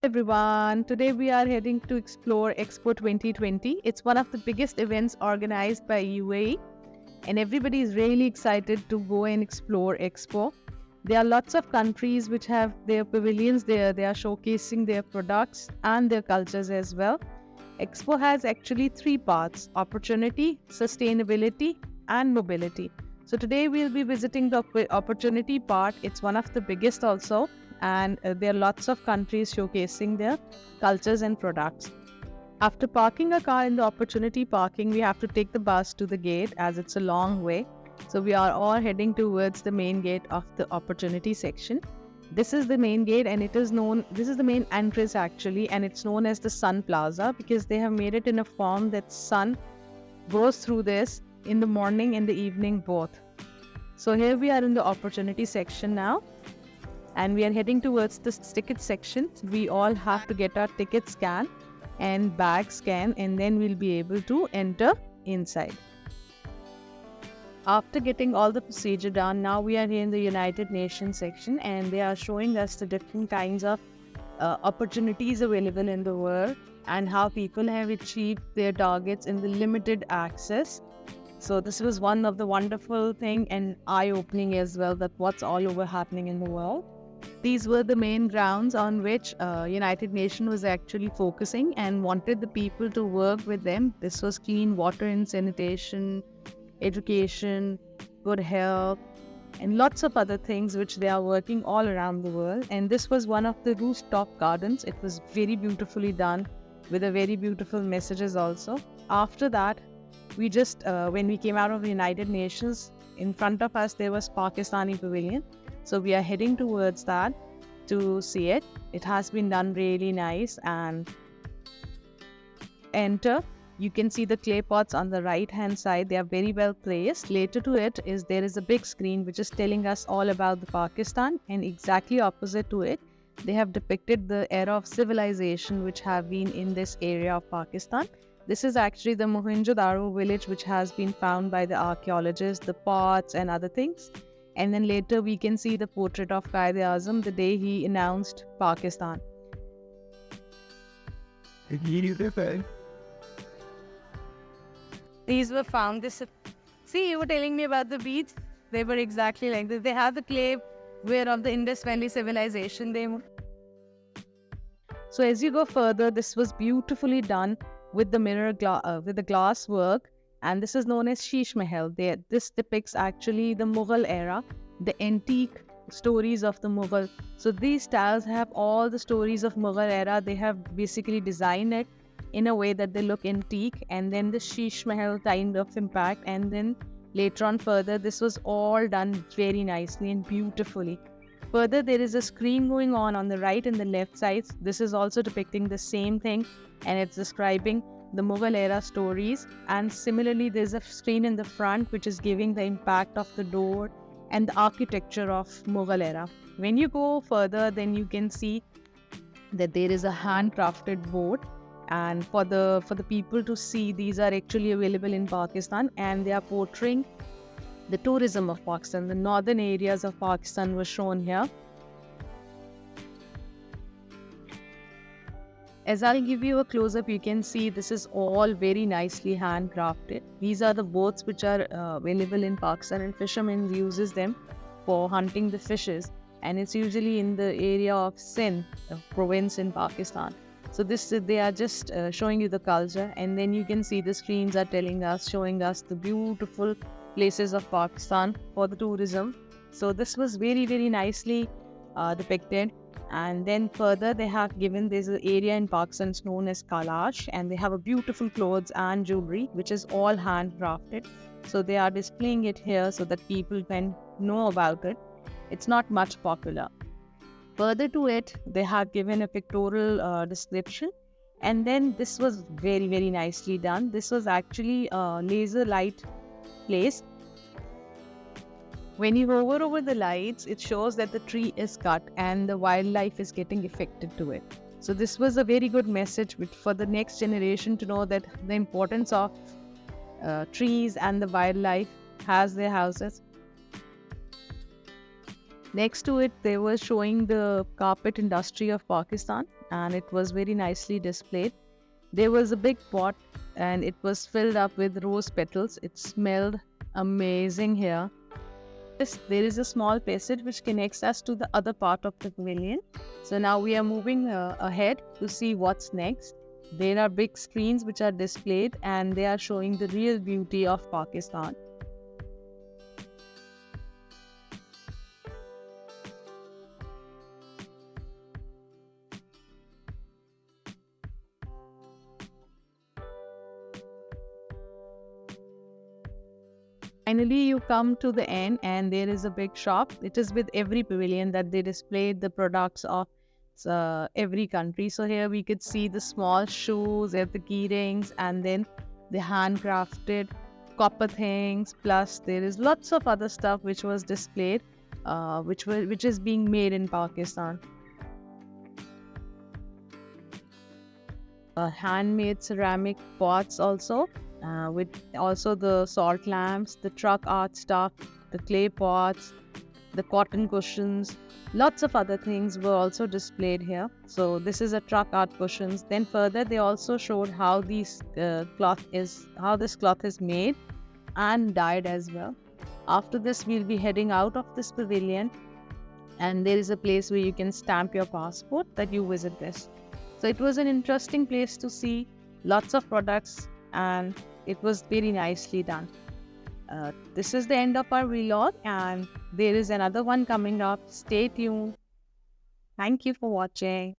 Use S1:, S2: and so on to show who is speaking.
S1: Everyone, today we are heading to explore Expo 2020. It's one of the biggest events organized by UAE, and everybody is really excited to go and explore Expo. There are lots of countries which have their pavilions there. They are showcasing their products and their cultures as well. Expo has actually three parts: opportunity, sustainability, and mobility. So today we'll be visiting the opportunity part. It's one of the biggest also, and there are lots of countries showcasing their cultures and products. After parking a car in the opportunity parking, we have to take the bus to the gate as it's a long way. So we are all heading towards the main gate of the opportunity section. This is the main gate, and this is the main entrance actually, and it's known as the Sun Plaza because they have made it in a form that sun goes through this in the morning and the evening both. So here we are in the opportunity section now, and we are heading towards the ticket section. We all have to get our ticket scan and bag scan, and then we'll be able to enter inside. After getting all the procedure done, now we are here in the United Nations section, and they are showing us the different kinds of opportunities available in the world and how people have achieved their targets in the limited access. So this was one of the wonderful thing and eye-opening as well, that what's all over happening in the world. These were the main grounds on which United Nations was actually focusing and wanted the people to work with them. This was clean water and sanitation, education, good health, and lots of other things which they are working all around the world. And this was one of the rooftop gardens. It was very beautifully done with a very beautiful messages also. After that, we just, when we came out of the United Nations, in front of us there was Pakistani pavilion. So we are heading towards that to see it. It has been done really nice. And enter. You can see the clay pots on the right hand side. They are very well placed. Later to it is there is a big screen which is telling us all about the Pakistan, and exactly opposite to it they have depicted the era of civilization which have been in this area of Pakistan. This is actually the Mohenjo-daro village which has been found by the archaeologists, the pots and other things. And then later we can see the portrait of Quaid-e-Azam the day he announced Pakistan. These were found. See, you were telling me about the beads. They were exactly like this. They have the clay where of the Indus Valley civilization they were. So as you go further, this was beautifully done with the with the glass work, and this is known as Sheesh Mahal. This depicts actually the Mughal era, the antique stories of the Mughal. So these tiles have all the stories of Mughal era. They have basically designed it in a way that they look antique, and then the Sheesh Mahal kind of impact, and then later on further this was all done very nicely and beautifully. Further, there is a screen going on the right and the left sides. This is also depicting the same thing, and it's describing the Mughal era stories. And similarly, there's a screen in the front which is giving the impact of the door and the architecture of Mughal era. When you go further, then you can see that there is a handcrafted board, and for the people to see, these are actually available in Pakistan, and they are portraying the tourism of Pakistan. The northern areas of Pakistan were shown here. As I'll give you a close-up, you can see this is all very nicely handcrafted. These are the boats which are available in Pakistan, and fishermen uses them for hunting the fishes, and it's usually in the area of Sindh province in Pakistan. So they are just showing you the culture, and then you can see the screens are showing us the beautiful places of Pakistan for the tourism. So this was very, very nicely depicted. And then further they have given, there's an area in Pakistan known as Kalash, and they have a beautiful clothes and jewelry which is all handcrafted. So they are displaying it here so that people can know about it. It's not much popular. Further to it, they have given a pictorial description, and then this was very, very nicely done. This was actually a laser light place. When you hover over the lights, it shows that the tree is cut and the wildlife is getting affected to it. So this was a very good message for the next generation to know that the importance of trees and the wildlife has their houses. Next to it, they were showing the carpet industry of Pakistan, and it was very nicely displayed. There was a big pot, and it was filled up with rose petals. It smelled amazing here. There is a small passage which connects us to the other part of the pavilion. So now we are moving ahead to see what's next. There are big screens which are displayed, and they are showing the real beauty of Pakistan. Finally, you come to the end, and there is a big shop. It is with every pavilion that they displayed the products of every country. So here we could see the small shoes, the key rings, and then the handcrafted copper things. Plus, there is lots of other stuff which was displayed, which is being made in Pakistan. Handmade ceramic pots also, with also the salt lamps, the truck art stuff, the clay pots, the cotton cushions. Lots of other things were also displayed here. So this is a truck art cushions. Then further, they also showed how how this cloth is made and dyed as well. After this, we'll be heading out of this pavilion, and there is a place where you can stamp your passport that you visit this. So it was an interesting place to see lots of products, and it was very nicely done. This is the end of our vlog, and there is another one coming up. Stay tuned. Thank you for watching.